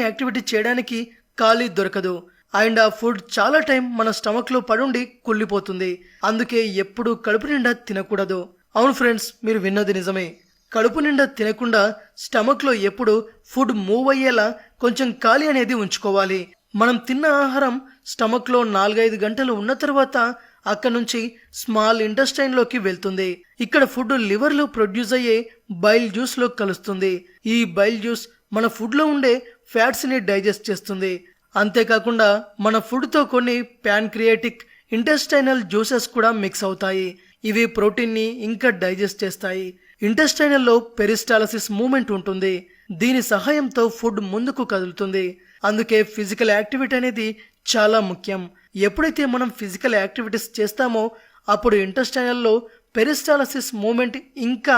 Activity చేయడానికి ఖాళీ దొరకదు. అండ్ ఆ ఫుడ్ చాలా టైం మన స్టమక్ లో పడుండి కుళ్ళిపోతుంది. అందుకే ఎప్పుడు కడుపు నిండా తినకూడదు. అవును ఫ్రెండ్స్, మీరు విన్నది నిజమే. కడుపు నిండా తినకుండా స్టమక్ లో ఎప్పుడు ఫుడ్ మూవ్ అయ్యేలా కొంచెం ఖాళీ అనేది ఉంచుకోవాలి. మనం తిన్న ఆహారం స్టమక్ లో 4-5 గంటలు ఉన్న తర్వాత అక్కడ నుంచి స్మాల్ ఇంటెస్టైన్ లోకి వెళ్తుంది. ఇక్కడ ఫుడ్ లివర్ లో ప్రొడ్యూస్ అయ్యే బైల్ జ్యూస్ లో కలుస్తుంది. ఈ బైల్ జ్యూస్ మన ఫుడ్ లో ఉండే ఫ్యాట్స్ ని డైజెస్ట్ చేస్తుంది. అంతేకాకుండా మన ఫుడ్ తో కొన్ని ప్యాన్క్రియాటిక్, ఇంటెస్టైనల్ జ్యూసెస్ కూడా మిక్స్ అవుతాయి. ఇవి ప్రోటీన్ ని ఇంకా డైజెస్ట్ చేస్తాయి. ఇంటెస్టైనల్ లో పెరిస్టాలసిస్ మూమెంట్ ఉంటుంది. దీని సహాయంతో ఫుడ్ ముందుకు కదులుతుంది. అందుకే ఫిజికల్ యాక్టివిటీ అనేది చాలా ముఖ్యం. ఎప్పుడైతే మనం ఫిజికల్ యాక్టివిటీస్ చేస్తామో అప్పుడు ఇంటెస్టైనల్ లో పెరిస్టాలసిస్ మూమెంట్ ఇంకా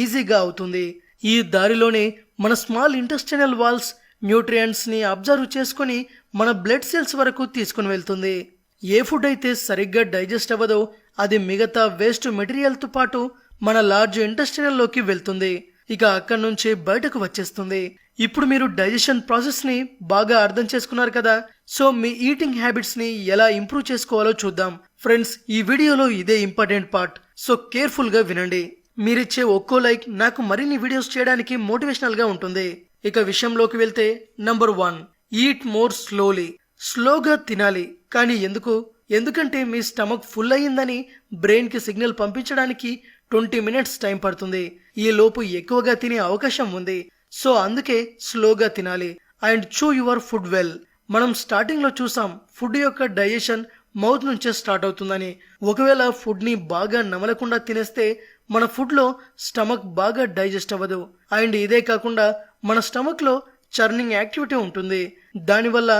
ఈజీగా అవుతుంది. ఈ దారిలోనే మన స్మాల్ ఇంటెస్టైనల్ వాల్స్ న్యూట్రియంట్స్ ని అబ్జర్వ్ చేసుకుని మన బ్లడ్ సెల్స్ వరకు తీసుకుని వెళ్తుంది. ఏ ఫుడ్ అయితే సరిగ్గా డైజెస్ట్ అవ్వదో అది మిగతా వేస్ట్ మెటీరియల్ తో పాటు మన లార్జ్ ఇంటెస్టైనల్ లోకి వెళ్తుంది. ఇక అక్కడి నుంచి బయటకు వచ్చేస్తుంది. ఇప్పుడు మీరు డైజెషన్ ప్రాసెస్ ని బాగా అర్థం చేసుకున్నారు కదా. సో మీ ఈటింగ్ హ్యాబిట్స్ ని ఎలా ఇంప్రూవ్ చేసుకోవాలో చూద్దాం. ఫ్రెండ్స్, ఈ వీడియోలో ఇదే ఇంపార్టెంట్ పార్ట్. సో కేర్ఫుల్ గా వినండి. మీరిచ్చే ఒక్కో లైక్ నాకు మరిన్ని వీడియోస్ చేయడానికి మోటివేషనల్ గా ఉంటుంది. ఇక విషయంలోకి వెళ్తే నంబర్ 1, ఈట్ మోర్ స్లోలీ. స్లోగా తినాలి. కానీ ఎందుకంటే మీ స్టమక్ ఫుల్ అయ్యిందని బ్రెయిన్ కి సిగ్నల్ పంపించడానికి 20 మినిట్స్ టైం పడుతుంది. ఈ లోపు ఎక్కువగా తినే అవకాశం ఉంది. సో అందుకే స్లోగా తినాలి. And chew your food well. మనం స్టార్టింగ్ లో చూసాం ఫుడ్ యొక్క డైజెషన్ మౌత్ నుంచే స్టార్ట్ అవుతుందని. ఒకవేళ ఫుడ్ ని బాగా నమలకుండా తినేస్తే మన ఫుడ్ లో స్టమక్ బాగా డైజెస్ట్ అవ్వదు. అండ్ ఇదే కాకుండా మన స్టమక్ లో చర్నింగ్ యాక్టివిటీ ఉంటుంది. దానివల్ల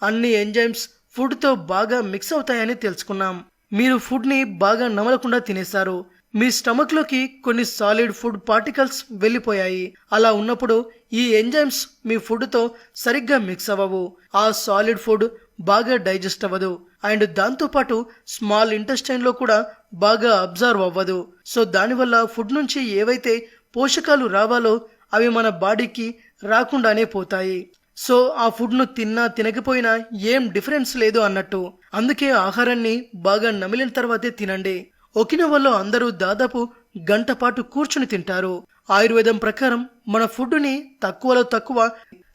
అన్ని ఎంజైమ్స్ ఫుడ్ తో బాగా మిక్స్ అవుతాయని తెలుసుకున్నాం. మీరు ఫుడ్ ని బాగా నమలకుండా తినేశారు. మీ స్టమక్ లోకి కొన్ని సాలిడ్ ఫుడ్ పార్టికల్స్ వెళ్ళిపోయాయి. అలా ఉన్నప్పుడు ఈ ఎంజైమ్స్ మీ ఫుడ్ తో సరిగ్గా మిక్స్ అవ్వవు. ఆ సాలిడ్ ఫుడ్ బాగా డైజెస్ట్ అవ్వదు. అండ్ దాంతో పాటు స్మాల్ ఇంటెస్టైన్ లో కూడా బాగా అబ్జర్వ్ అవ్వదు. సో దానివల్ల ఫుడ్ నుంచి ఏవైతే పోషకాలు రావాలో అవి మన బాడీకి రాకుండానే పోతాయి. సో ఆ ఫుడ్ ను తిన్నా తినకపోయినా ఏం డిఫరెన్స్ లేదు అన్నట్టు. అందుకే ఆహారాన్ని బాగా నమిలిన తర్వాతే తినండి. ఒకినవాలో అందరూ దాదాపు గంట పాటు కూర్చుని తింటారు. ఆయుర్వేదం ప్రకారం మన ఫుడ్ ని తక్కువలో తక్కువ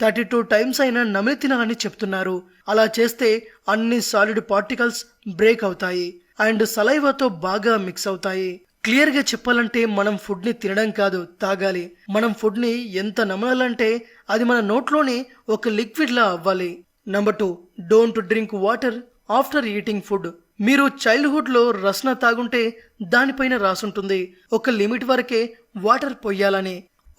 32 టైమ్స్ అయినా నమిలి తినాలని చెప్తున్నారు. అలా చేస్తే అన్ని సాలిడ్ పార్టికల్స్ బ్రేక్ అవుతాయి అండ్ సలైవాతో బాగా మిక్స్ అవుతాయి. క్లియర్ గా చెప్పాలంటే మనం ఫుడ్ ని తినడం కాదు, తాగాలి. మనం ఫుడ్ ని ఎంత నమలాలంటే అది మన నోట్లోనే ఒక లిక్విడ్ లా అవ్వాలి. Number 2, don't drink water after eating food. మీరు చైల్డ్హుడ్ లో రస్నా తాగుంటే దానిపైన రాసుంటుంది ఒక లిమిట్ వరకే వాటర్ పొయ్యాలని.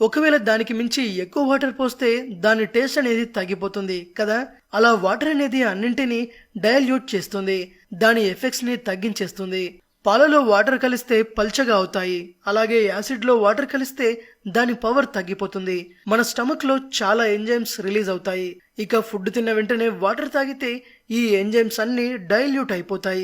ఒకవేళ దానికి మించి ఎక్కువ వాటర్ పోస్తే దాని టేస్ట్ అనేది తగ్గిపోతుంది కదా. అలా వాటర్ అనేది అన్నింటినీ డైల్యూట్ చేస్తుంది. దాని ఎఫెక్ట్స్ ని తగ్గించేస్తుంది. పాలలో వాటర్ కలిస్తే పల్చగా అవుతాయి. అలాగే యాసిడ్ లో వాటర్ కలిస్తే దాని పవర్ తగ్గిపోతుంది. మన స్టమక్ లో చాలా ఎంజైమ్స్ రిలీజ్ అవుతాయి. ఇక ఫుడ్ తిన్న వెంటనే వాటర్ తాగితే ఈ ఎంజైమ్స్ అన్ని డైల్యూట్ అయిపోతాయి.